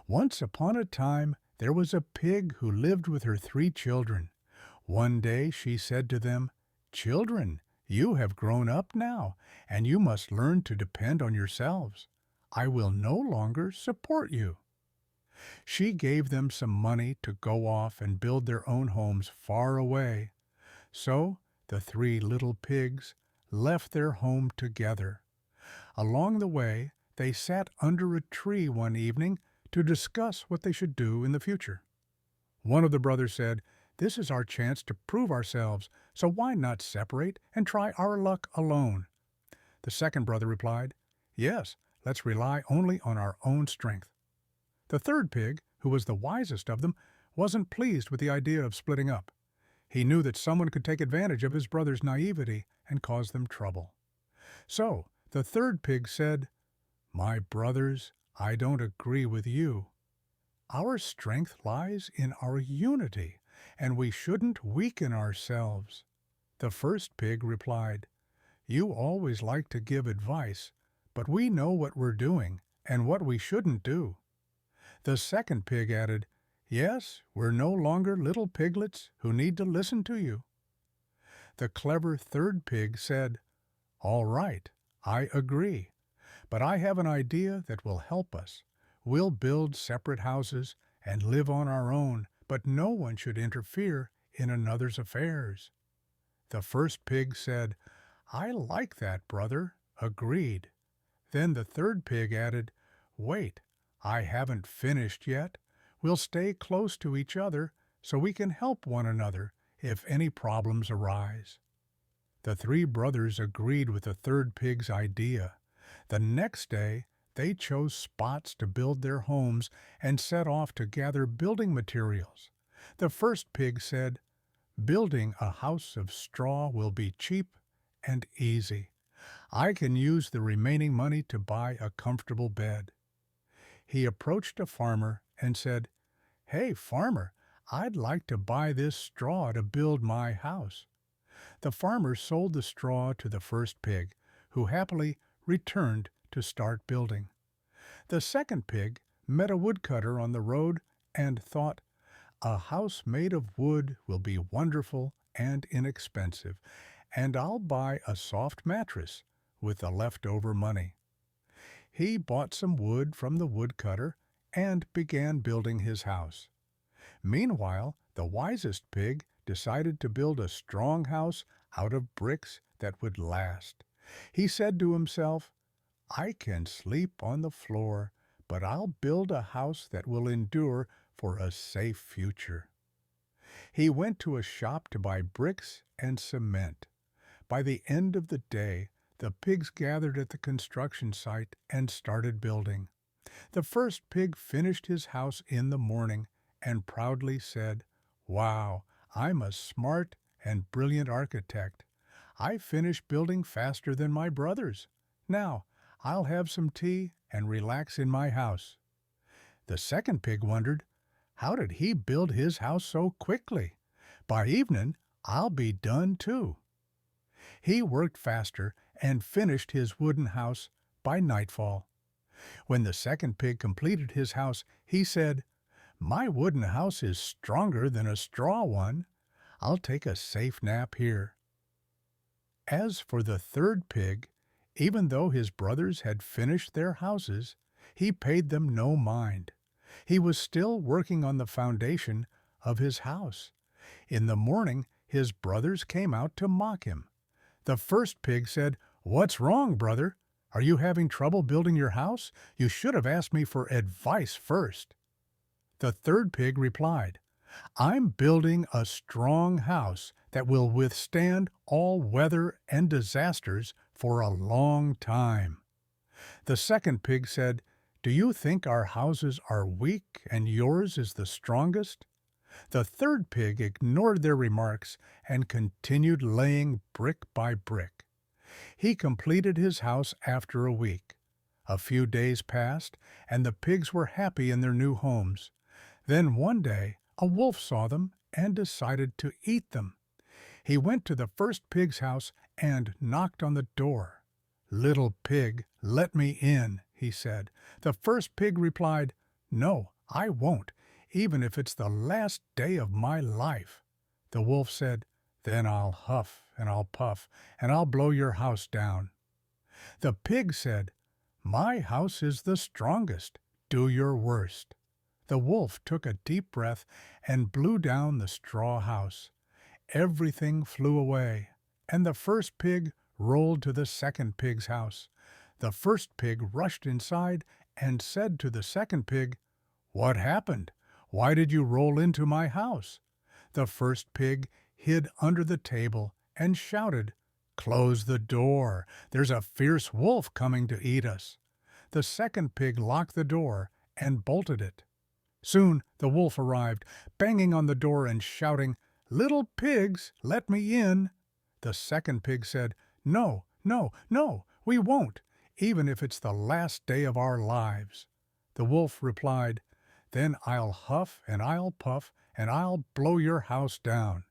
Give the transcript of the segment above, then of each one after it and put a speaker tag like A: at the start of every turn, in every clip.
A: Once upon a time, there was a pig who lived with her 3 children. One day she said to them, "Children, you have grown up now, and you must learn to depend on yourselves. I will no longer support you." She gave them some money to go off and build their own homes far away. So the 3 little pigs left their home together. Along the way, they sat under a tree one evening to discuss what they should do in the future. One of the brothers said, "This is our chance to prove ourselves, so why not separate and try our luck alone?" The second brother replied, "Yes, let's rely only on our own strength." The third pig, who was the wisest of them, wasn't pleased with the idea of splitting up. He knew that someone could take advantage of his brother's naivety and cause them trouble. So the third pig said, "My brothers, I don't agree with you. Our strength lies in our unity, and we shouldn't weaken ourselves." The first pig replied, "You always like to give advice, but we know what we're doing and what we shouldn't do." The second pig added, "Yes, we're no longer little piglets who need to listen to you." The clever third pig said, "All right, I agree, but I have an idea that will help us. We'll build separate houses and live on our own, but no one should interfere in another's affairs." The first pig said, "I like that, brother. Agreed." Then the third pig added, "Wait, I haven't finished yet. We'll stay close to each other so we can help one another if any problems arise." The 3 brothers agreed with the third pig's idea. The next day, they chose spots to build their homes and set off to gather building materials. The first pig said, "Building a house of straw will be cheap and easy. I can use the remaining money to buy a comfortable bed." He approached a farmer and said, "Hey, farmer, I'd like to buy this straw to build my house." The farmer sold the straw to the first pig, who happily returned to start building. The second pig met a woodcutter on the road and thought, "A house made of wood will be wonderful and inexpensive, and I'll buy a soft mattress with the leftover money." He bought some wood from the woodcutter and began building his house. Meanwhile, the wisest pig decided to build a strong house out of bricks that would last. He said to himself, "I can sleep on the floor, but I'll build a house that will endure for a safe future." He went to a shop to buy bricks and cement. By the end of the day, the pigs gathered at the construction site and started building. The first pig finished his house in the morning and proudly said, "Wow, I'm a smart and brilliant architect. I finished building faster than my brothers. Now, I'll have some tea and relax in my house." The second pig wondered, how did he build his house so quickly? By evening, I'll be done too. He worked faster and finished his wooden house by nightfall. When the second pig completed his house, he said, "My wooden house is stronger than a straw one. I'll take a safe nap here." As for the third pig, even though his brothers had finished their houses, he paid them no mind. He was still working on the foundation of his house. In the morning, his brothers came out to mock him. The first pig said, "What's wrong, brother? Are you having trouble building your house? You should have asked me for advice first." The third pig replied, "I'm building a strong house that will withstand all weather and disasters for a long time." The second pig said, "Do you think our houses are weak and yours is the strongest?" The third pig ignored their remarks and continued laying brick by brick. He completed his house after a week. A few days passed, and the pigs were happy in their new homes. Then one day a wolf saw them and decided to eat them. He went to the first pig's house and knocked on the door. "Little pig, let me in," he said. The first pig replied, "No, I won't, even if it's the last day of my life." The wolf said, "Then I'll huff and I'll puff, and I'll blow your house down." The pig said, "My house is the strongest. Do your worst." The wolf took a deep breath and blew down the straw house. Everything flew away, and the first pig rolled to the second pig's house. The first pig rushed inside and said to the second pig, "What happened? Why did you roll into my house?" The first pig hid under the table and shouted, "Close the door! There's a fierce wolf coming to eat us." The second pig locked the door and bolted it. Soon the wolf arrived, banging on the door and shouting, "Little pigs, let me in." The second pig said, "No, no, no, we won't, even if it's the last day of our lives." The wolf replied, "Then I'll huff and I'll puff and I'll blow your house down."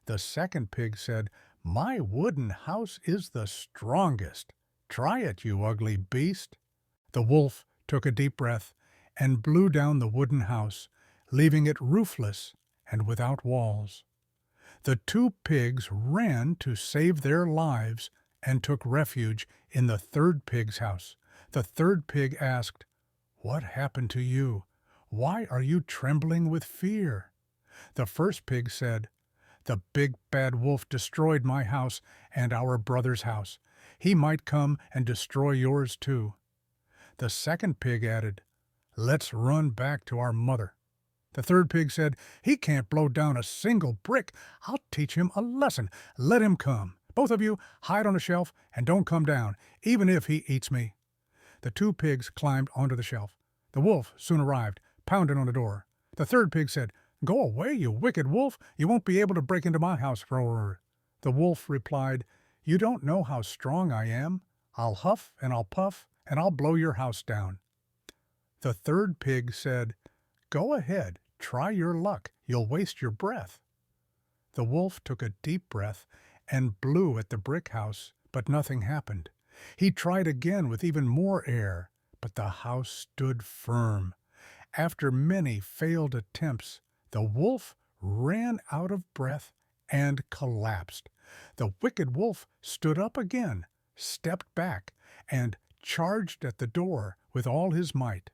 A: The second pig said, "My wooden house is the strongest. Try it, you ugly beast." The wolf took a deep breath and blew down the wooden house, leaving it roofless and without walls. The two pigs ran to save their lives and took refuge in the third pig's house. The third pig asked, "What happened to you? Why are you trembling with fear?" The first pig said, "The big bad wolf destroyed my house and our brother's house. He might come and destroy yours too." The second pig added, "Let's run back to our mother." The third pig said, "He can't blow down a single brick. I'll teach him a lesson. Let him come. Both of you hide on a shelf and don't come down, even if he eats me." The two pigs climbed onto the shelf. The wolf soon arrived, pounding on the door. The third pig said, "Go away, you wicked wolf. You won't be able to break into my house." The wolf replied, "You don't know how strong I am. I'll huff and I'll puff and I'll blow your house down." The third pig said, "Go ahead, try your luck. You'll waste your breath." The wolf took a deep breath and blew at the brick house, but nothing happened. He tried again with even more air, but the house stood firm. After many failed attempts, the wolf ran out of breath and collapsed. The wicked wolf stood up again, stepped back, and charged at the door with all his might.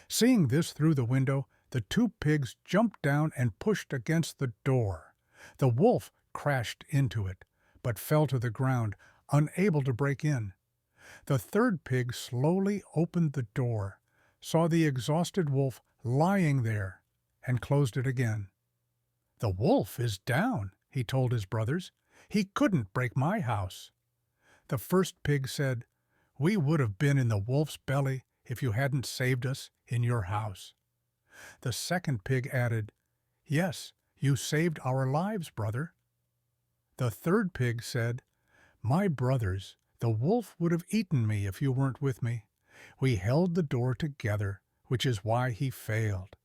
A: Seeing this through the window, the two pigs jumped down and pushed against the door. The wolf crashed into it, but fell to the ground, unable to break in. The third pig slowly opened the door, saw the exhausted wolf lying there, and closed it again. "The wolf is down," he told his brothers. "He couldn't break my house." The first pig said, "We would have been in the wolf's belly if you hadn't saved us in your house." The second pig added, "Yes, you saved our lives, brother." The third pig said, "My brothers, the wolf would have eaten me if you weren't with me. We held the door together, which is why he failed."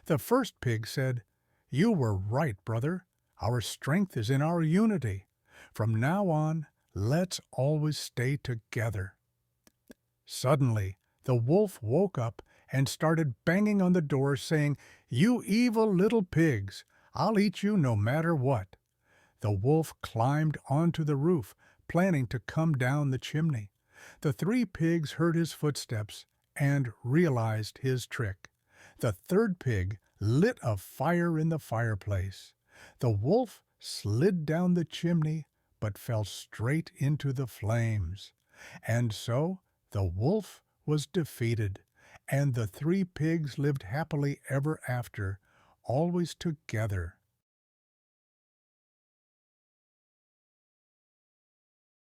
A: The first pig said, "You were right, brother. Our strength is in our unity. From now on, let's always stay together." Suddenly, the wolf woke up and started banging on the door, saying, "You evil little pigs! I'll eat you no matter what." The wolf climbed onto the roof, planning to come down the chimney. The three pigs heard his footsteps and realized his trick. The third pig lit a fire in the fireplace. The wolf slid down the chimney but fell straight into the flames. And so the wolf was defeated, and the three pigs lived happily ever after, always together